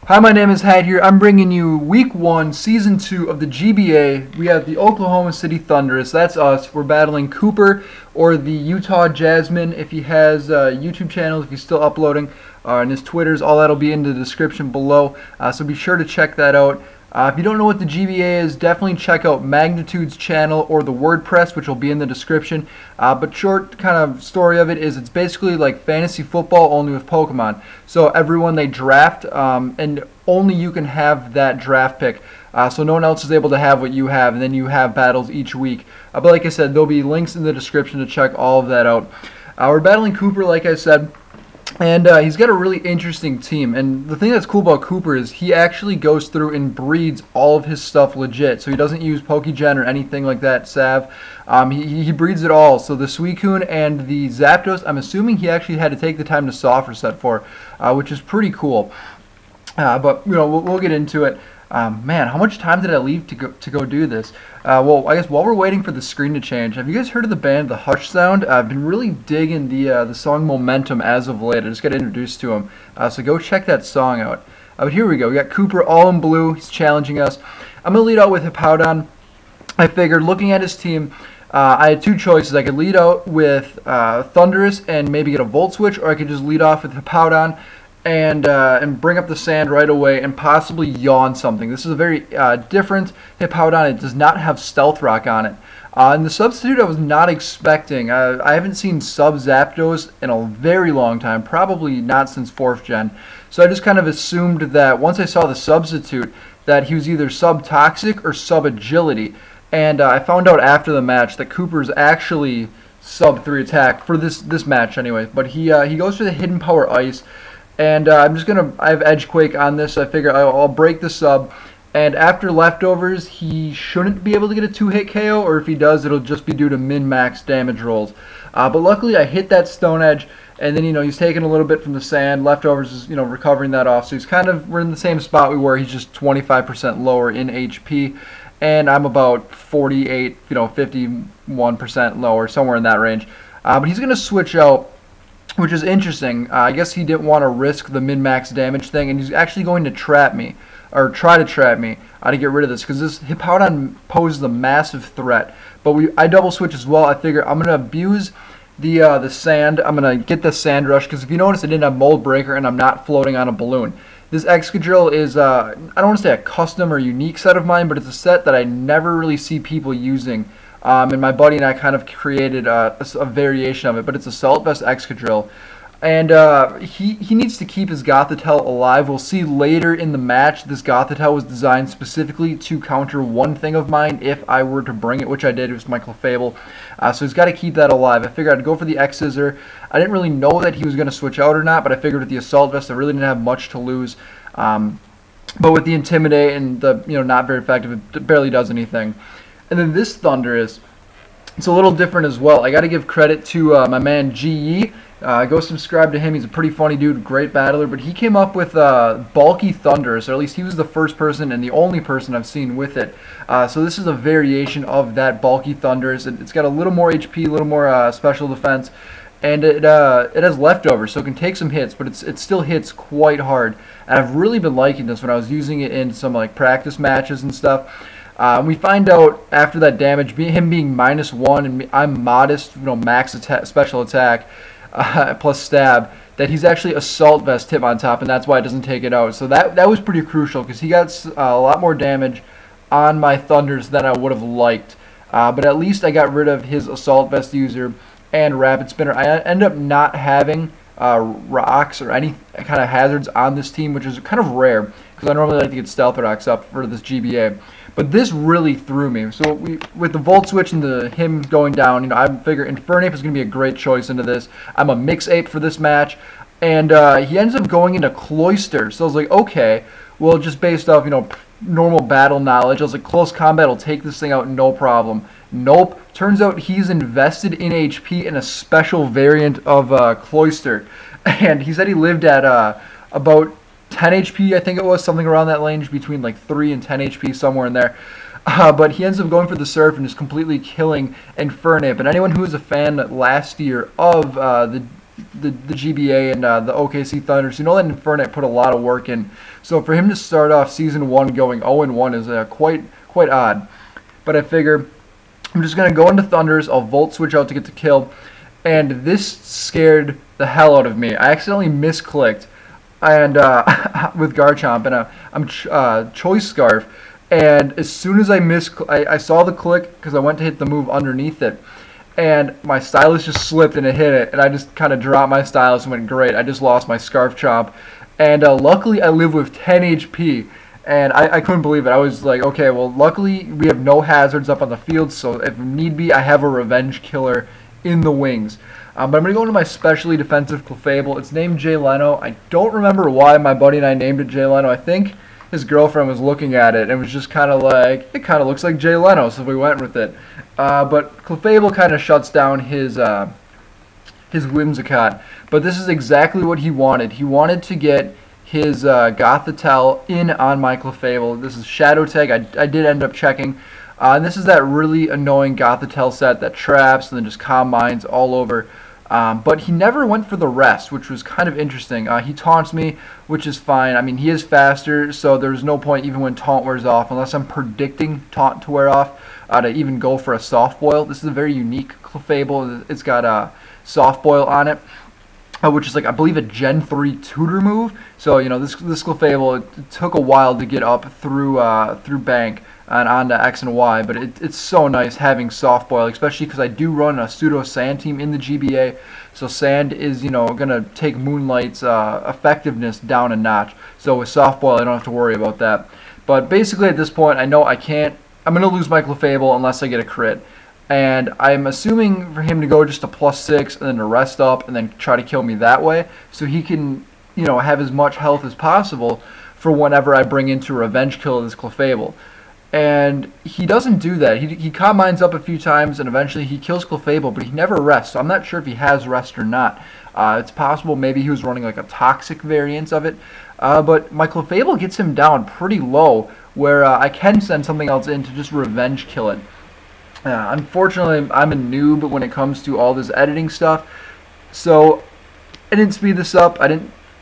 Hi, my name is Hat here. I'm bringing you Week 1, Season 2 of the GBA. We have the Oklahoma City Thunderous. That's us. We're battling Cooper or the Utah Jasmine. If he has YouTube channels, if he's still uploading, and his Twitters, all that'll be in the description below. So be sure to check that out. If you don't know what the GBA is, definitely check out Magnitude's channel or the WordPress, which will be in the description. But short kind of story of it is it's basically like fantasy football only with Pokemon. So everyone they draft, and only you can have that draft pick. So no one else is able to have what you have, and then you have battles each week. But like I said, there'll be links in the description to check all of that out. We're battling Cooper, like I said. And he's got a really interesting team. And the thing that's cool about Cooper is he actually goes through and breeds all of his stuff legit. So he doesn't use Pokegen or anything like that, Salve. He breeds it all. So the Suicune and the Zapdos, I'm assuming he actually had to take the time to soft reset for, which is pretty cool. But you know, we'll get into it. Man, how much time did I leave to go do this? Well, I guess while we're waiting for the screen to change, have you guys heard of the band The Hush Sound? I've been really digging the song Momentum as of late. I just got introduced to him, so go check that song out. But here we go. We got Cooper all in blue. He's challenging us. I'm gonna lead out with Hippowdon. I figured, looking at his team, I had two choices. I could lead out with Thunderous and maybe get a Volt Switch, or I could just lead off with Hippowdon and bring up the sand right away and possibly yawn something. This is a very different Hippowdon. It does not have Stealth Rock on it. And the substitute I was not expecting. I haven't seen sub Zapdos in a very long time, probably not since 4th gen. So I just kind of assumed that once I saw the substitute that he was either sub Toxic or sub Agility. And I found out after the match that Cooper's actually sub 3 attack for this match anyway. But he goes for the Hidden Power Ice. And I have Edgequake on this, so I figure I'll break the sub. And after leftovers, he shouldn't be able to get a 2-hit KO, or if he does, it'll just be due to min-max damage rolls. But luckily, I hit that Stone Edge, and then, he's taking a little bit from the sand. Leftovers is, recovering that off. So we're in the same spot we were. He's just 25% lower in HP. And I'm about 48, 51% lower, somewhere in that range. But he's going to switch out, which is interesting. I guess he didn't want to risk the min-max damage thing, and he's actually going to trap me, or try to trap me, to get rid of this, because this Hippowdon poses a massive threat. But I double switch as well. I figure I'm going to abuse the sand. I'm going to get the Sand Rush, because if you notice, I didn't have Mold Breaker, and I'm not floating on a balloon. This Excadrill is, I don't want to say a custom or unique set of mine, but it's a set that I never really see people using. And my buddy and I kind of created a variation of it, but it's Assault Vest Excadrill. And he needs to keep his Gothitelle alive. We'll see later in the match this Gothitelle was designed specifically to counter one thing of mine if I were to bring it, which I did. It was my Clefable. So he's got to keep that alive. I figured I'd go for the X-Scissor. I didn't really know that he was going to switch out or not, but I figured with the Assault Vest I really didn't have much to lose. But with the Intimidate and the not very effective, it barely does anything. And then this Thunderous, it's a little different as well. I got to give credit to my man GE. Go subscribe to him. He's a pretty funny dude, great battler. But he came up with Bulky Thunderous, or at least he was the first person and the only person I've seen with it. So this is a variation of that Bulky Thunderous. It's got a little more HP, a little more special defense, and it has leftovers, so it can take some hits, but it still hits quite hard. And I've really been liking this when I was using it in some practice matches and stuff. We find out after that damage, him being -1 and I'm modest, max attack, special attack, plus stab, that he's actually Assault Vest tip on top, and that's why it doesn't take it out. So that was pretty crucial, because he got a lot more damage on my Thunders than I would have liked. But at least I got rid of his Assault Vest user and Rapid Spinner. I end up not having rocks or any kind of hazards on this team, which is kind of rare, because I normally like to get Stealth Rocks up for this GBA. But this really threw me. So with the Volt Switch and him going down, I figure Infernape is going to be a great choice into this. I'm a Mix Ape for this match, and he ends up going into Cloyster. So I was like, okay, well, just based off normal battle knowledge, I was like, close combat will take this thing out, no problem. Nope. Turns out he's invested in HP in a special variant of Cloyster, and he said he lived at about 10 HP, I think it was, something around that range, between 3 and 10 HP, somewhere in there. But he ends up going for the Surf and just completely killing Infernape. And anyone who was a fan last year of the the GBA and the OKC Thunder. So you know that Infernape put a lot of work in. So for him to start off Season 1 going 0-1 is quite odd. But I figure I'm just going to go into Thunders. I'll Volt Switch out to get the kill. And this scared the hell out of me. I accidentally misclicked and with Garchomp, and I'm Choice Scarf. And as soon as I saw the click because I went to hit the move underneath it. And my stylus just slipped and it hit it. And I just kind of dropped my stylus and went, great, I just lost my Scarf Chomp. And luckily I live with 10 HP. And I couldn't believe it. I was like, okay, well, luckily we have no hazards up on the field. So if need be, I have a Revenge Killer in the wings. But I'm going to go into my specially defensive Clefable. It's named Jay Leno. I don't remember why my buddy and I named it Jay Leno. I think his girlfriend was looking at it and was just kind of like, it kind of looks like Jay Leno, so we went with it. But Clefable kind of shuts down his Whimsicott. But this is exactly what he wanted. He wanted to get his Gothitelle in on my Clefable. This is Shadow Tag. I did end up checking. And this is that really annoying Gothitelle set that traps and then just Calm Minds all over. But he never went for the rest, which was kind of interesting. He taunts me, which is fine. I mean, he is faster, so there's no point even when taunt wears off, unless I'm predicting taunt to wear off, to even go for a Soft Boil. This is a very unique Clefable. It's got a Soft Boil on it, which is like, I believe, a Gen 3 tutor move. So, you know, this Clefable, it took a while to get up through Bank and onto X and Y, but it's so nice having Soft Boil, especially because I do run a pseudo Sand team in the GBA, so Sand is, you know, gonna take Moonlight's effectiveness down a notch. So with Soft Boil, I don't have to worry about that. But basically at this point, I know I'm gonna lose my Clefable unless I get a crit, and I'm assuming for him to go just a +6 and then to rest up and then try to kill me that way, so he can, you know, have as much health as possible for whenever I bring into Revenge Kill this Clefable. And he doesn't do that. He Calm Minds up a few times, and eventually he kills Clefable, but he never rests. So I'm not sure if he has rest or not. It's possible maybe he was running like a toxic variant of it. But my Clefable gets him down pretty low, where I can send something else in to just Revenge Kill it. Unfortunately, I'm a noob when it comes to all this editing stuff, so I didn't speed this up.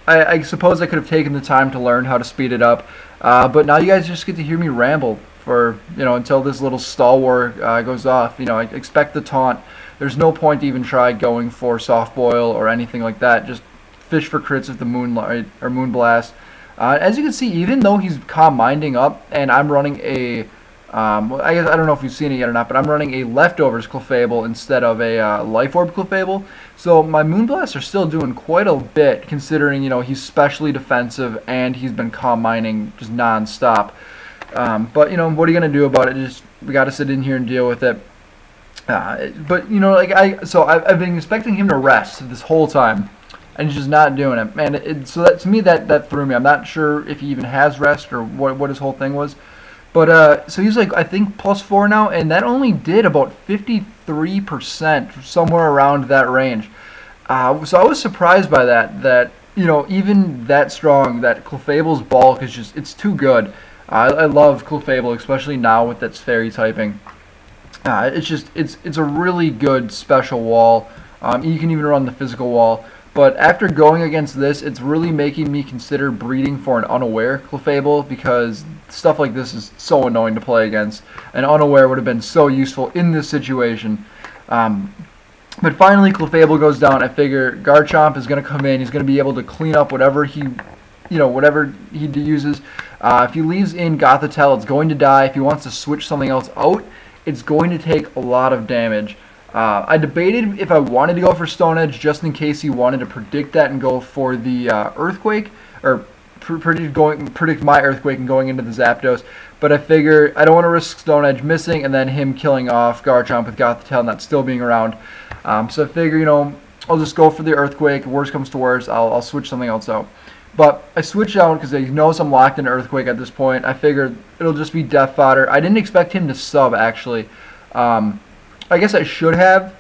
I suppose I could have taken the time to learn how to speed it up, but now you guys just get to hear me ramble for, you know, until this little stall war goes off. You know, I expect the taunt. There's no point to even try going for Soft Boil or anything like that. Just fish for crits with the Moonlight or Moonblast. As you can see, even though he's Calm Minding up, and I'm running a I guess I don't know if you've seen it yet or not, but I'm running a Leftovers Clefable instead of a Life Orb Clefable. So my Moonblasts are still doing quite a bit, considering, you know, he's specially defensive and he's been Calm Minding just non-stop. But, you know, what are you gonna do about it? We got to sit in here and deal with it. But, you know, like I've been expecting him to rest this whole time, and he's just not doing it. And so that, to me, that threw me. I'm not sure if he even has rest or what his whole thing was. But so he's like, I think +4 now, and that only did about 53%, somewhere around that range. So I was surprised by that. That, you know, even that strong, that Clefable's bulk is just, it's too good. I love Clefable, especially now with that fairy typing. It's a really good special wall. You can even run the physical wall. But after going against this, it's really making me consider breeding for an Unaware Clefable, because stuff like this is so annoying to play against. An Unaware would have been so useful in this situation. But finally, Clefable goes down. I figure Garchomp is going to come in. He's going to be able to clean up whatever he uses. If he leaves in Gothitelle, it's going to die. If he wants to switch something else out, it's going to take a lot of damage. I debated if I wanted to go for Stone Edge just in case he wanted to predict that and go for the Earthquake, or predict my Earthquake and going into the Zapdos. But I figure I don't want to risk Stone Edge missing and then him killing off Garchomp with Gothitelle and not still being around. So I figure, you know, I'll just go for the Earthquake. Worst comes to worst, I'll switch something else out. But I switch out because he knows I'm locked into Earthquake at this point. I figured it'll just be Death Fodder. I didn't expect him to sub, actually. I guess I should have,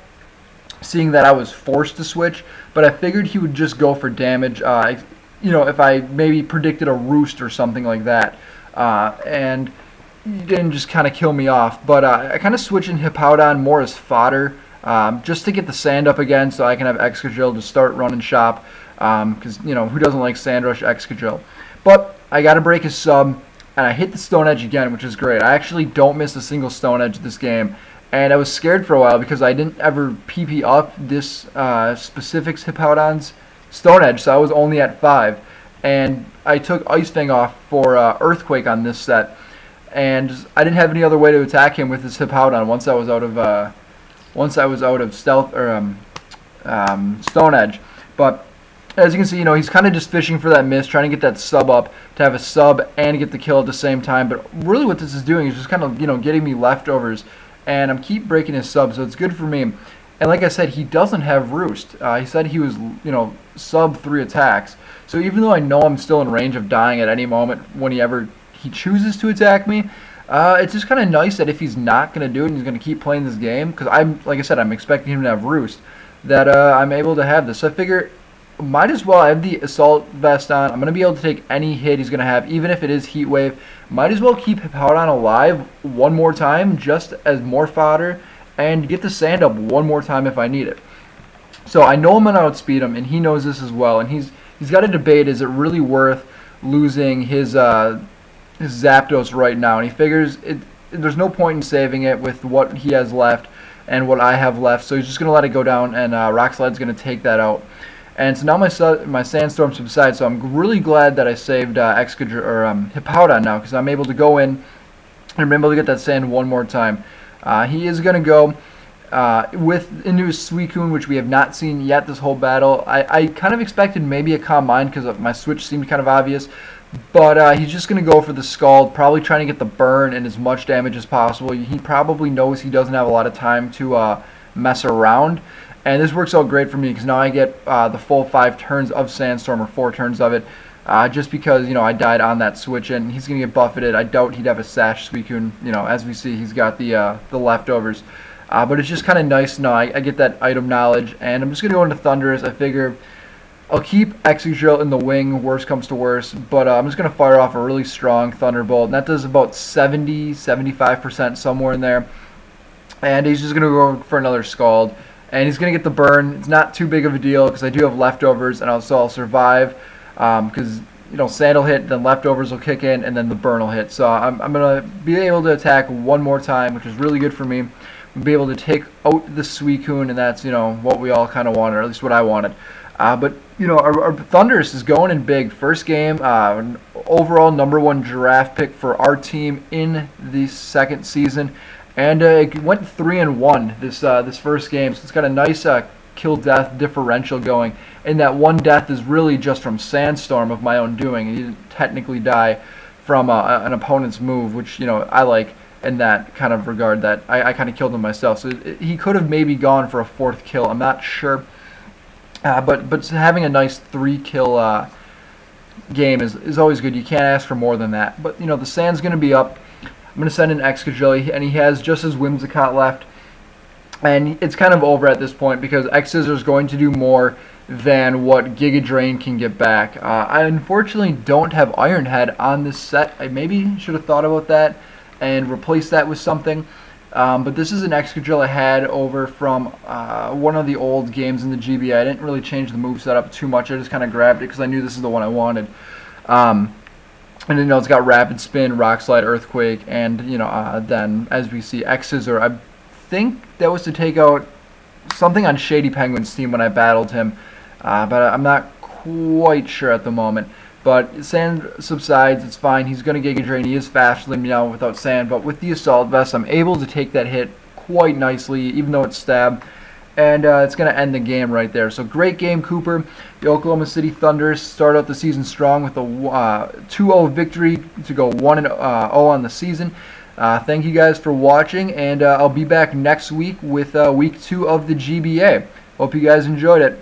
seeing that I was forced to switch, but I figured he would just go for damage, you know, if I maybe predicted a Roost or something like that, and he didn't just kind of kill me off. But I kind of switched in Hippowdon more as fodder, just to get the sand up again so I can have Excadrill to start running shop, because, you know, who doesn't like Sand Rush Excadrill? But I got to break his sub, and I hit the Stone Edge again, which is great. I actually don't miss a single Stone Edge this game, and I was scared for a while because I didn't ever PP up this specifics Hippowdon's Stone Edge, so I was only at 5. And I took Ice Fang off for Earthquake on this set, and I didn't have any other way to attack him with this Hippowdon once I was out of Stealth or Stone Edge. But as you can see, you know, he's kind of just fishing for that miss, trying to get that sub up to have a sub and get the kill at the same time. But really, what this is doing is just kind of, you know, getting me leftovers, and I'm keep breaking his sub, so it's good for me. And like I said, he doesn't have Roost. He said he was, you know, sub 3 attacks. So even though I know I'm still in range of dying at any moment whenever he chooses to attack me, it's just kind of nice that if he's not going to do it and he's going to keep playing this game, because like I said, I'm expecting him to have Roost, that I'm able to have this. So I figure, might as well, I have the Assault Vest on. I'm going to be able to take any hit he's going to have, even if it is Heat Wave. Might as well keep Hippowdon alive one more time, just as more fodder, and get the sand up one more time if I need it. So I know I'm going to outspeed him, and he knows this as well, and he's got to debate, is it really worth losing his Zapdos right now? And he figures there's no point in saving it with what he has left and what I have left, so he's just going to let it go down, and Rock Slide's going to take that out. And so now my Sandstorm subsides, so I'm really glad that I saved Hippowdon now, because I'm able to go in and I'm able to get that sand one more time. He is going to go into his Suicune, which we have not seen yet this whole battle. I kind of expected maybe a Calm Mind because my switch seemed kind of obvious, but he's just going to go for the Scald, probably trying to get the burn and as much damage as possible. He probably knows he doesn't have a lot of time to mess around, and this works out great for me because now I get the full 5 turns of Sandstorm, or 4 turns of it, just because, you know, I died on that switch, and he's going to get buffeted. I doubt he'd have a Sash Suicune. You know, as we see, he's got the leftovers. But it's just kind of nice now. I get that item knowledge, and I'm just going to go into Thunderous. I figure I'll keep Excadrill in the wing, worst comes to worst, but I'm just going to fire off a really strong Thunderbolt, and that does about 70-75% somewhere in there. And he's just going to go for another Scald, and he's going to get the burn. It's not too big of a deal because I do have leftovers, and I'll survive because, you know, Sand will hit, then leftovers will kick in, and then the burn will hit. So I'm going to be able to attack one more time, which is really good for me. Be able to take out the Suicune, and that's, you know, what we all kind of wanted, or at least what I wanted. But, you know, our Thunderous is going in big. First game, overall #1 draft pick for our team in the second season, and it went 3-1 this first game. So it's got a nice kill death differential going, and that one death is really just from Sandstorm of my own doing. He didn't technically die from an opponent's move, which, you know, I like in that kind of regard, that I kind of killed him myself. So he could have maybe gone for a 4th kill. I'm not sure. But having a nice 3-kill game is always good. You can't ask for more than that. But, you know, the sand's going to be up. I'm going to send in Excadrill, and he has just his Whimsicott left. And it's kind of over at this point because X-Scissor is going to do more than what Giga Drain can get back. I unfortunately don't have Iron Head on this set. I maybe should have thought about that and replace that with something. But this is an Excadrill I had over from one of the old games in the GBA. I didn't really change the move setup too much. I just kind of grabbed it because I knew this is the one I wanted. And you know, it's got Rapid Spin, Rock Slide, Earthquake, and, you know, then as we see, X-Scissor. I think that was to take out something on Shady Penguin's team when I battled him, but I'm not quite sure at the moment. But Sand subsides, it's fine. He's going to Giga Drain. He is faster than me now without Sand, but with the Assault Vest, I'm able to take that hit quite nicely, even though it's stab. And it's going to end the game right there. So great game, Cooper. The Oklahoma City Thunder start out the season strong with a 2-0 victory to go 1-0 on the season. Thank you guys for watching, and I'll be back next week with week 2 of the GBA. Hope you guys enjoyed it.